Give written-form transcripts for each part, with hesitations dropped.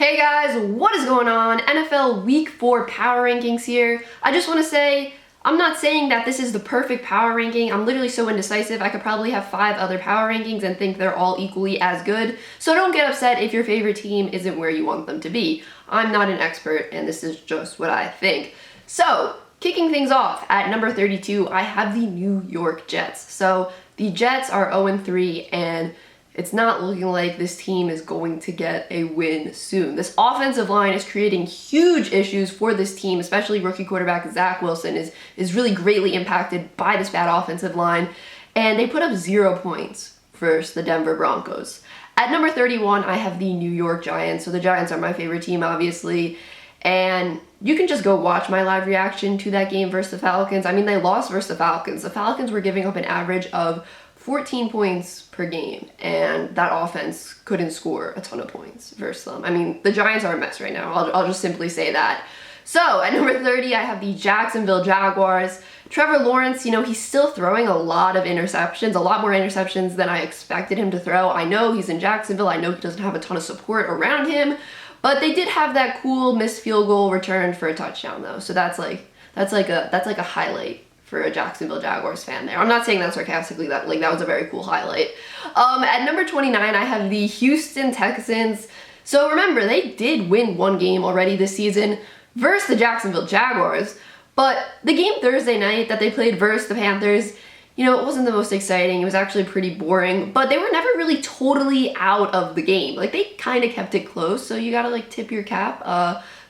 Hey guys, what is going on? NFL Week 4 power rankings here. I just want to say, I'm not saying that this is the perfect power ranking. I'm literally so indecisive. I could probably have 5 other power rankings and think they're all equally as good. So don't get upset if your favorite team isn't where you want them to be. I'm not an expert and this is just what I think. So, kicking things off at number 32, I have the New York Jets. So the Jets are 0-3 and it's not looking like this team is going to get a win soon. This offensive line is creating huge issues for this team, especially rookie quarterback Zach Wilson is really greatly impacted by this bad offensive line. And they put up 0 points versus the Denver Broncos. At number 31, I have the New York Giants. So the Giants are my favorite team, obviously. And you can just go watch my live reaction to that game versus the Falcons. I mean, they lost versus the Falcons. The Falcons were giving up an average of 14 points per game, and that offense couldn't score a ton of points versus them. I mean, the Giants are a mess right now. I'll just simply say that. So, at number 30, I have the Jacksonville Jaguars. Trevor Lawrence, he's still throwing a lot of interceptions, a lot more interceptions than I expected him to throw. I know he's in Jacksonville. I know he doesn't have a ton of support around him, but they did have that cool missed field goal returned for a touchdown, though. So that's like a highlight for a Jacksonville Jaguars fan there. I'm not saying that sarcastically, that was a very cool highlight. At number 29, I have the Houston Texans. So remember, they did win one game already this season versus the Jacksonville Jaguars, but the game Thursday night that they played versus the Panthers, it wasn't the most exciting. It was actually pretty boring, but they were never really totally out of the game. They kind of kept it close, so you gotta tip your cap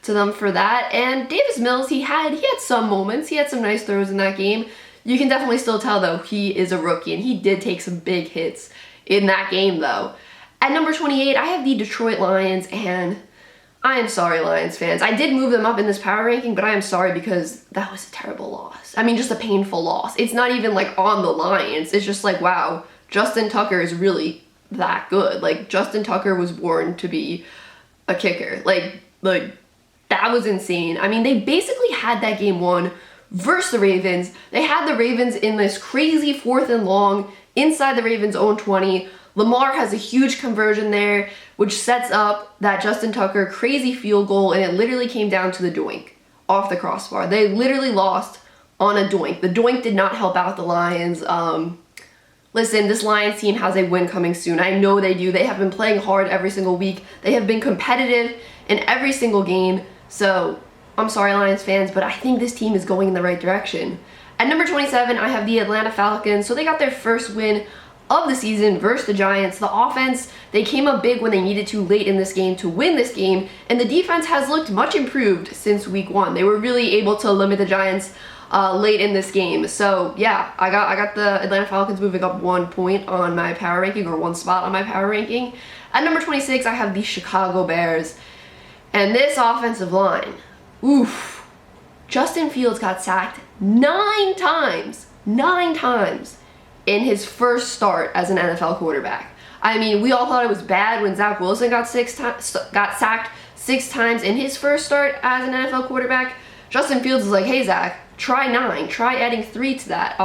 to them for that. And Davis Mills, he had some moments. He had some nice throws in that game. You can definitely still tell, though, he is a rookie, and he did take some big hits in that game, though. At number 28, I have the Detroit Lions, and I am sorry, Lions fans. I did move them up in this power ranking, but I am sorry because that was a terrible loss. I mean, just a painful loss. It's not even, on the Lions. It's just wow, Justin Tucker is really that good. Justin Tucker was born to be a kicker. That was insane. I mean, they basically had that game won versus the Ravens. They had the Ravens in this crazy 4th and long inside the Ravens' own 20. Lamar has a huge conversion there, which sets up that Justin Tucker crazy field goal, and it literally came down to the doink off the crossbar. They literally lost on a doink. The doink did not help out the Lions. Listen, this Lions team has a win coming soon. I know they do. They have been playing hard every single week. They have been competitive in every single game. So, I'm sorry, Lions fans, but I think this team is going in the right direction. At number 27, I have the Atlanta Falcons. So they got their first win of the season versus the Giants. The offense, they came up big when they needed to late in this game to win this game, and the defense has looked much improved since week 1. They were really able to limit the Giants late in this game. So yeah, I got the Atlanta Falcons moving up 1 point on my power ranking, or 1 spot on my power ranking. At number 26, I have the Chicago Bears. And this offensive line, oof. Justin Fields got sacked 9 times in his first start as an NFL quarterback. I mean, we all thought it was bad when Zach Wilson got sacked 6 times in his first start as an NFL quarterback. Justin Fields is like, hey Zach, try 9, try adding 3 to that.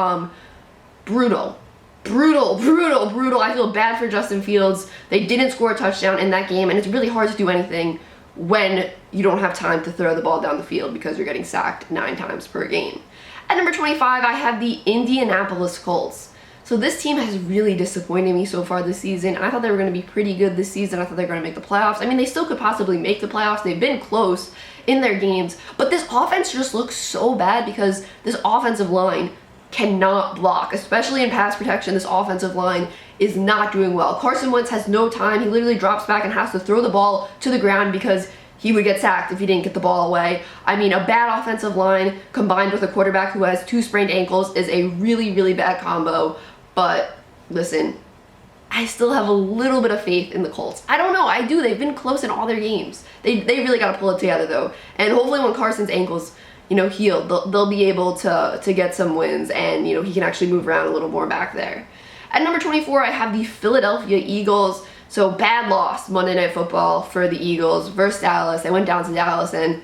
Brutal. I feel bad for Justin Fields. They didn't score a touchdown in that game, and it's really hard to do anything when you don't have time to throw the ball down the field because you're getting sacked 9 times per game. At number 25, I have the Indianapolis Colts. So this team has really disappointed me so far this season. I thought they were going to be pretty good this season. I thought they were going to make the playoffs. I mean, they still could possibly make the playoffs. They've been close in their games. But this offense just looks so bad because this offensive line cannot block, especially in pass protection. This offensive line is not doing well. Carson Wentz has no time. He literally drops back and has to throw the ball to the ground because he would get sacked if he didn't get the ball away. I mean, a bad offensive line combined with a quarterback who has 2 sprained ankles is a really, really bad combo. But listen, I still have a little bit of faith in the Colts. I don't know, I do. They've been close in all their games. They really got to pull it together, though. And hopefully when Carson's ankles heal, they'll be able to get some wins, and he can actually move around a little more back there. At number 24, I have the Philadelphia Eagles. So bad loss Monday Night Football for the Eagles versus Dallas. They went down to Dallas, and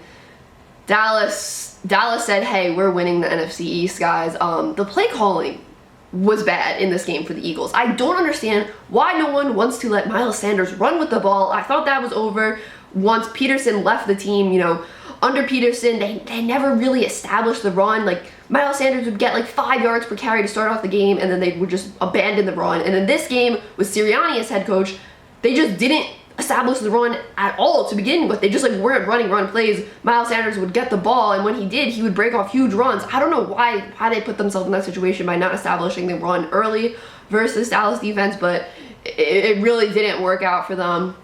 Dallas said, hey, we're winning the NFC East, guys. The play calling was bad in this game for the Eagles. I don't understand why no one wants to let Miles Sanders run with the ball. I thought that was over once Peterson left the team, under Peterson, they never really established the run. Like, Miles Sanders would get like 5 yards per carry to start off the game, and then they would just abandon the run. And in this game, with Sirianni as head coach, they just didn't establish the run at all to begin with. They just like weren't running run plays. Miles Sanders would get the ball, and when he did, he would break off huge runs. I don't know why they put themselves in that situation by not establishing the run early versus Dallas defense, but it really didn't work out for them.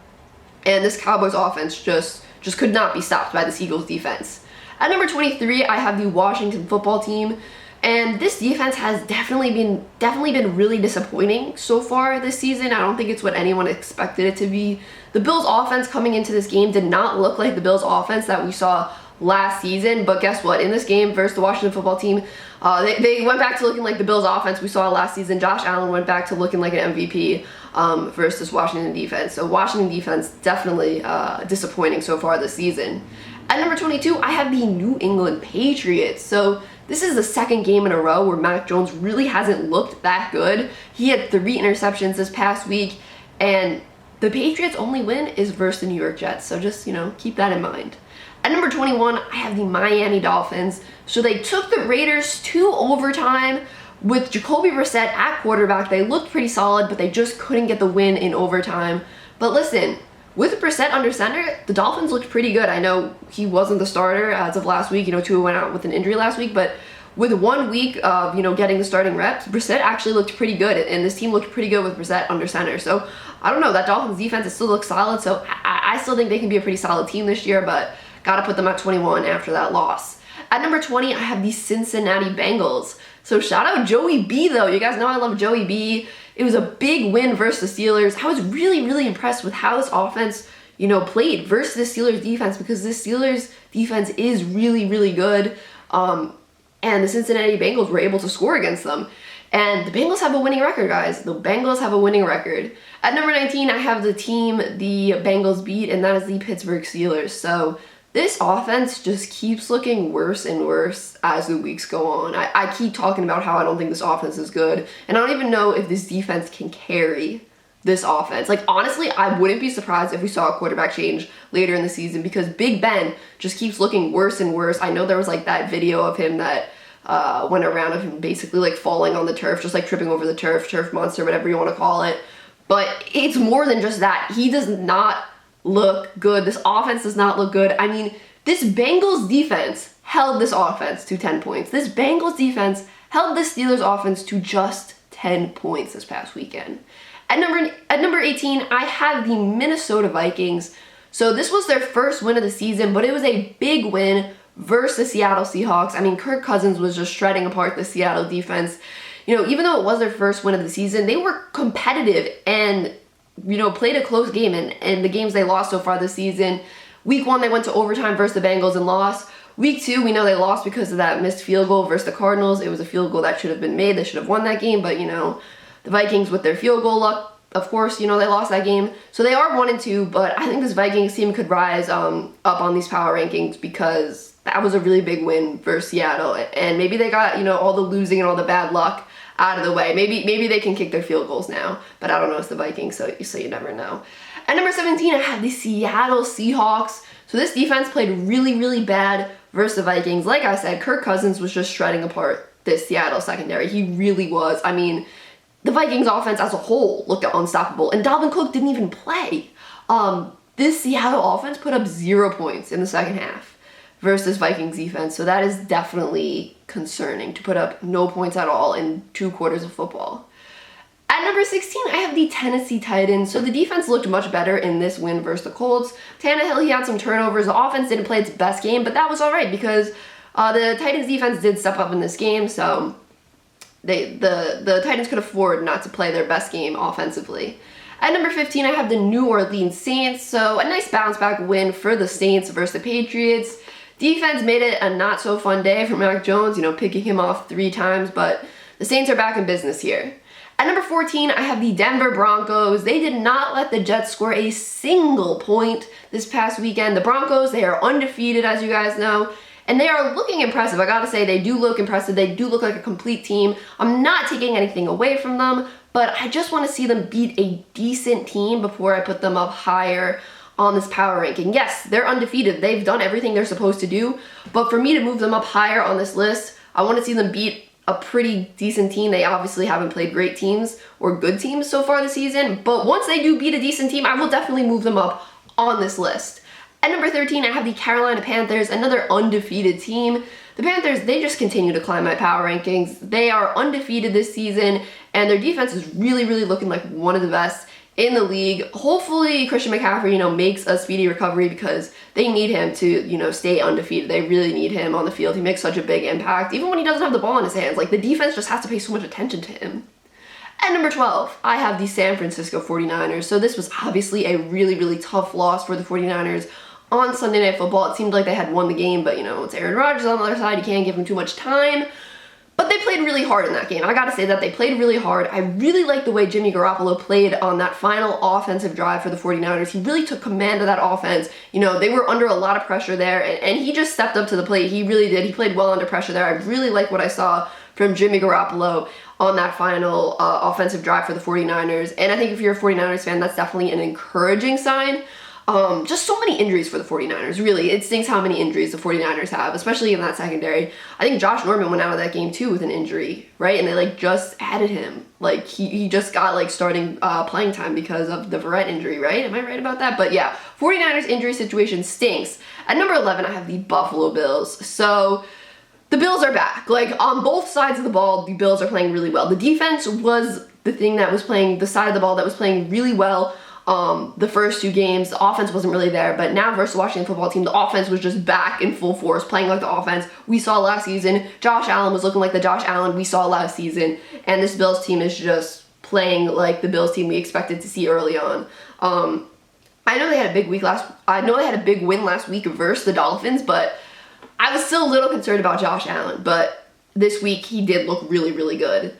And this Cowboys offense just could not be stopped by this Eagles defense. At number 23, I have the Washington football team. And this defense has definitely been really disappointing so far this season. I don't think it's what anyone expected it to be. The Bills offense coming into this game did not look like the Bills offense that we saw last season, but guess what? In this game versus the Washington football team, they went back to looking like the Bills offense we saw last season. Josh Allen went back to looking like an MVP versus Washington defense. So Washington defense definitely disappointing so far this season. At number 22, I have the New England Patriots. So this is the second game in a row where Mac Jones really hasn't looked that good. He had 3 interceptions this past week, and the Patriots' only win is versus the New York Jets. So just, keep that in mind. At number 21, I have the Miami Dolphins. So they took the Raiders to overtime with Jacoby Brissett at quarterback. They looked pretty solid, but they just couldn't get the win in overtime. But listen, with Brissett under center, the Dolphins looked pretty good. I know he wasn't the starter as of last week. Tua went out with an injury last week, but with 1 week of, getting the starting reps, Brissett actually looked pretty good, and this team looked pretty good with Brissett under center. So, I don't know, that Dolphins defense still looks solid, so I still think they can be a pretty solid team this year, but gotta put them at 21 after that loss. At number 20, I have the Cincinnati Bengals. So shout out Joey B, though. You guys know I love Joey B. It was a big win versus the Steelers. I was really, really impressed with how this offense, played versus the Steelers defense, because the Steelers defense is really, really good. And the Cincinnati Bengals were able to score against them. And the Bengals have a winning record, guys. The Bengals have a winning record. At number 19, I have the team the Bengals beat, and that is the Pittsburgh Steelers. So this offense just keeps looking worse and worse as the weeks go on. I keep talking about how I don't think this offense is good, and I don't even know if this defense can carry this offense. Like, honestly, I wouldn't be surprised if we saw a quarterback change later in the season, because Big Ben just keeps looking worse and worse. I know there was like that video of him that went around of him basically like falling on the turf, just like tripping over the turf monster, whatever you want to call it. But it's more than just that. He does not look good. This offense does not look good. I mean, this Bengals defense held this offense to 10 points. This Bengals defense held the Steelers offense to just 10 points this past weekend. At number 18, I have the Minnesota Vikings. So this was their first win of the season, but it was a big win versus the Seattle Seahawks. I mean, Kirk Cousins was just shredding apart the Seattle defense. Even though it was their first win of the season, they were competitive and, played a close game in the games they lost so far this season. Week 1, they went to overtime versus the Bengals and lost. Week 2, we know they lost because of that missed field goal versus the Cardinals. It was a field goal that should have been made. They should have won that game, but, the Vikings with their field goal luck, of course, they lost that game. So they are 1-2, but I think this Vikings team could rise up on these power rankings, because that was a really big win versus Seattle. And maybe they got, all the losing and all the bad luck out of the way. Maybe they can kick their field goals now, but I don't know, it's the Vikings, so you never know. At number 17, I have the Seattle Seahawks. So this defense played really, really bad versus the Vikings. Like I said, Kirk Cousins was just shredding apart this Seattle secondary. He really was. I mean, the Vikings offense as a whole looked unstoppable, and Dalvin Cook didn't even play. This Seattle offense put up 0 points in the second half versus Vikings defense, so that is definitely concerning, to put up no points at all in 2 quarters of football. At number 16, I have the Tennessee Titans. So the defense looked much better in this win versus the Colts. Tannehill, he had some turnovers. The offense didn't play its best game, but that was all right, because the Titans defense did step up in this game, so the Titans could afford not to play their best game offensively. At number 15, I have the New Orleans Saints. So a nice bounce back win for the Saints versus the Patriots. Defense made it a not so fun day for Mac Jones, picking him off 3 times, but the Saints are back in business here. At number 14, I have the Denver Broncos. They did not let the Jets score a single point this past weekend. The Broncos, they are undefeated, as you guys know, and they are looking impressive. I gotta say, they do look impressive. They do look like a complete team. I'm not taking anything away from them, but I just want to see them beat a decent team before I put them up higher on this power ranking. Yes, they're undefeated. They've done everything they're supposed to do. But for me to move them up higher on this list, I want to see them beat a pretty decent team. They obviously haven't played great teams or good teams so far this season. But once they do beat a decent team, I will definitely move them up on this list. At number 13, I have the Carolina Panthers, another undefeated team. The Panthers, they just continue to climb my power rankings. They are undefeated this season, and their defense is really, really looking like one of the best in the league. Hopefully, Christian McCaffrey, makes a speedy recovery because they need him to, stay undefeated. They really need him on the field. He makes such a big impact. Even when he doesn't have the ball in his hands, like, the defense just has to pay so much attention to him. At number 12, I have the San Francisco 49ers. So this was obviously a really, really tough loss for the 49ers on Sunday Night Football. It seemed like they had won the game, but, it's Aaron Rodgers on the other side. You can't give him too much time. But they played really hard in that game. I gotta say that they played really hard. I really liked the way Jimmy Garoppolo played on that final offensive drive for the 49ers. He really took command of that offense. They were under a lot of pressure there, and he just stepped up to the plate. He really did. He played well under pressure there. I really like what I saw from Jimmy Garoppolo on that final offensive drive for the 49ers. And I think if you're a 49ers fan, that's definitely an encouraging sign. Just so many injuries for the 49ers, really. It stinks how many injuries the 49ers have, especially in that secondary. I think Josh Norman went out of that game too with an injury, right? And they just added him. He just got starting playing time because of the Verrett injury, right? Am I right about that? But yeah, 49ers injury situation stinks. At number 11, I have the Buffalo Bills. So the Bills are back. On both sides of the ball, the Bills are playing really well. The defense was the thing that was playing, the side of the ball that was playing really well. The first two games, the offense wasn't really there, but now versus the Washington football team, the offense was just back in full force, playing like the offense we saw last season. Josh Allen was looking like the Josh Allen we saw last season, and this Bills team is just playing like the Bills team we expected to see early on. I know they had a big win last week versus the Dolphins, but I was still a little concerned about Josh Allen, but this week he did look really, really good.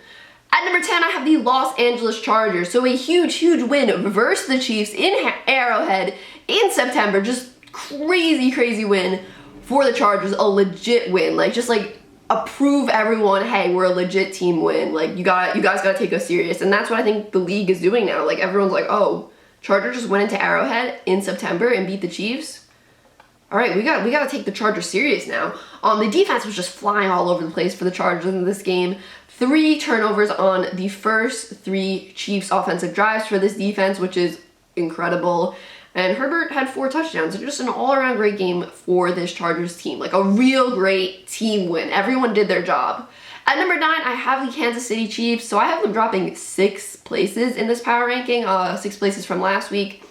At number 10, I have the Los Angeles Chargers. So a huge, huge win versus the Chiefs in Arrowhead in September. Just crazy, crazy win for the Chargers. A legit win. A prove everyone, hey, we're a legit team win. You guys gotta take us serious. And that's what I think the league is doing now. Everyone's like, oh, Chargers just went into Arrowhead in September and beat the Chiefs. All right, we gotta take the Chargers serious now. The defense was just flying all over the place for the Chargers in this game. 3 turnovers on the first 3 Chiefs offensive drives for this defense, which is incredible. And Herbert had 4 touchdowns. So just an all-around great game for this Chargers team. A real great team win. Everyone did their job. At number 9, I have the Kansas City Chiefs. So I have them dropping 6 places in this power ranking, 6 places from last week.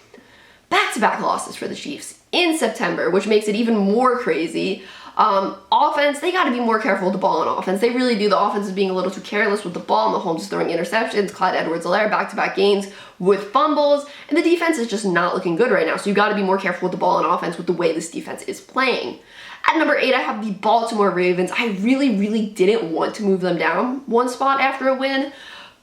Back-to-back losses for the Chiefs in September, which makes it even more crazy. Offense, they got to be more careful with the ball on offense. They really do. The offense is being a little too careless with the ball. Mahomes is throwing interceptions. Clyde Edwards-Helaire back-to-back games with fumbles. And the defense is just not looking good right now. So you got to be more careful with the ball on offense with the way this defense is playing. At number 8, I have the Baltimore Ravens. I really, really didn't want to move them down one spot after a win.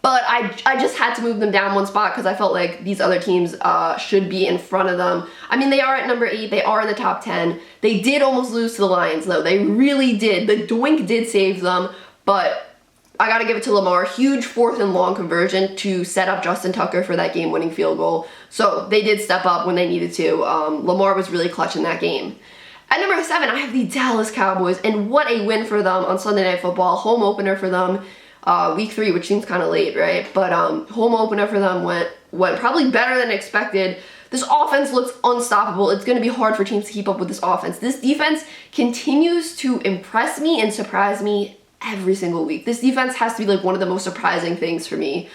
But I just had to move them down one spot because I felt like these other teams should be in front of them. I mean, they are at number 8. They are in the top 10. They did almost lose to the Lions, though. They really did. The doink did save them, but I got to give it to Lamar. Huge 4th and long conversion to set up Justin Tucker for that game-winning field goal. So they did step up when they needed to. Lamar was really clutch in that game. At number 7, I have the Dallas Cowboys, and what a win for them on Sunday Night Football. Home opener for them. Week 3, which seems kind of late, right? But home opener for them went probably better than expected. This offense looks unstoppable. It's going to be hard for teams to keep up with this offense. This defense continues to impress me and surprise me every single week. This defense has to be one of the most surprising things for me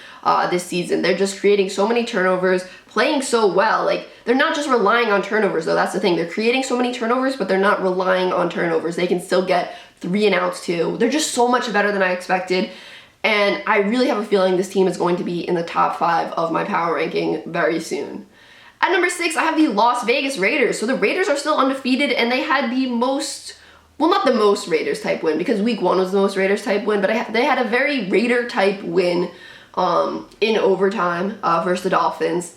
this season. They're just creating so many turnovers, playing so well. They're not just relying on turnovers, though. That's the thing. They're creating so many turnovers, but they're not relying on turnovers. They can still get 3 and outs, too. They're just so much better than I expected. And I really have a feeling this team is going to be in the top 5 of my power ranking very soon. At number 6, I have the Las Vegas Raiders. So the Raiders are still undefeated, and they had the most, well, not the most Raiders type win, because week 1 was the most Raiders type win, but they had a very Raider type win in overtime versus the Dolphins.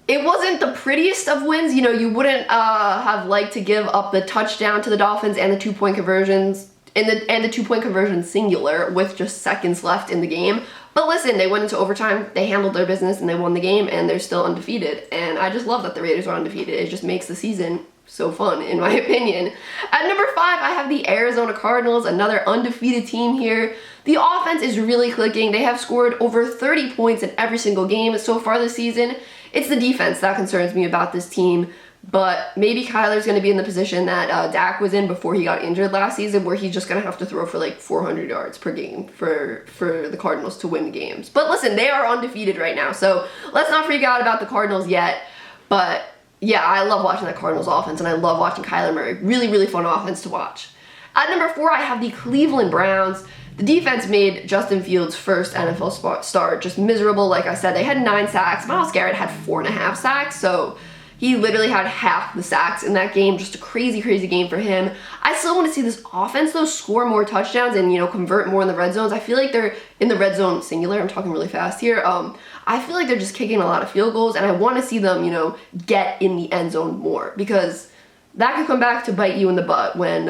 It wasn't the prettiest of wins. You wouldn't have liked to give up the touchdown to the Dolphins and the 2-point conversions and the 2-point conversion singular with just seconds left in the game. But listen, they went into overtime, they handled their business, and they won the game, and they're still undefeated. And I just love that the Raiders are undefeated. It just makes the season so fun, in my opinion. At number 5, I have the Arizona Cardinals, another undefeated team here. The offense is really clicking. They have scored over 30 points in every single game so far this season. It's the defense that concerns me about this team. But maybe Kyler's going to be in the position that Dak was in before he got injured last season, where he's just going to have to throw for like 400 yards per game for the Cardinals to win games. But listen, they are undefeated right now, so let's not freak out about the Cardinals yet. But yeah, I love watching that Cardinals offense, and I love watching Kyler Murray. Really, really fun offense to watch. At number 4, I have the Cleveland Browns. The defense made Justin Fields' first NFL start just miserable. Like I said, they had 9 sacks. Myles Garrett had 4.5 sacks, so he literally had half the sacks in that game. Just a crazy, crazy game for him. I still want to see this offense, though, score more touchdowns and, convert more in the red zones. I feel like they're in the red zone singular. I'm talking really fast here. I feel like they're just kicking a lot of field goals, and I want to see them, get in the end zone more, because that could come back to bite you in the butt when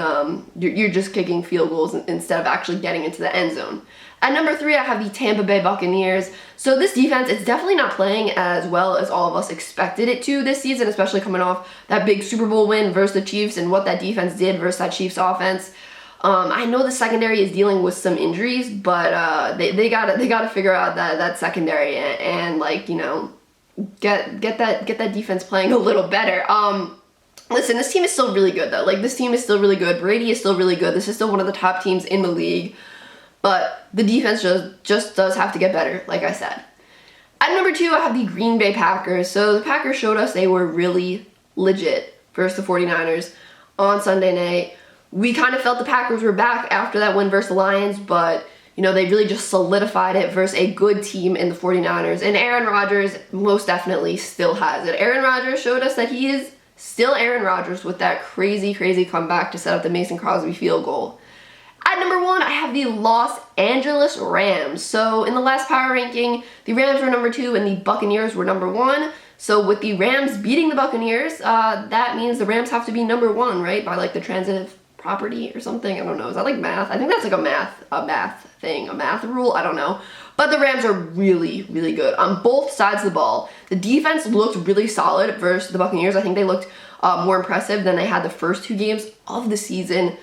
you're just kicking field goals instead of actually getting into the end zone. At number 3, I have the Tampa Bay Buccaneers. So this defense, it's definitely not playing as well as all of us expected it to this season, especially coming off that big Super Bowl win versus the Chiefs and what that defense did versus that Chiefs offense. I know the secondary is dealing with some injuries, but they gotta figure out that secondary and get that defense playing a little better. Listen, this team is still really good though. This team is still really good. Brady is still really good. This is still one of the top teams in the league. But the defense just does have to get better, like I said. At number 2, I have the Green Bay Packers. So the Packers showed us they were really legit versus the 49ers on Sunday night. We kind of felt the Packers were back after that win versus the Lions, but they really just solidified it versus a good team in the 49ers. And Aaron Rodgers most definitely still has it. Aaron Rodgers showed us that he is still Aaron Rodgers with that crazy, crazy comeback to set up the Mason Crosby field goal. At number 1, I have the Los Angeles Rams. So in the last power ranking, the Rams were number 2 and the Buccaneers were number 1. So with the Rams beating the Buccaneers, that means the Rams have to be number 1, right? By the transitive property or something. I don't know. Is that math? I think that's a math rule. I don't know. But the Rams are really, really good on both sides of the ball. The defense looked really solid versus the Buccaneers. I think they looked more impressive than they had the first 2 games of the season.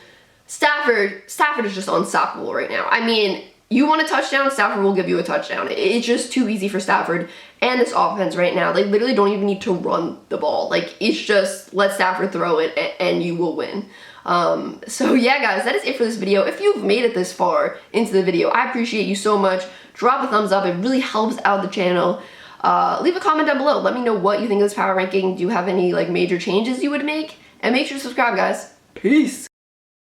Stafford is just unstoppable right now. I mean, you want a touchdown, Stafford will give you a touchdown. It's just too easy for Stafford and this offense right now. They literally don't even need to run the ball. It's just let Stafford throw it and you will win. So yeah, guys, that is it for this video. If you've made it this far into the video, I appreciate you so much. Drop a thumbs up. It really helps out the channel. Leave a comment down below. Let me know what you think of this power ranking. Do you have any major changes you would make? And make sure to subscribe, guys. Peace.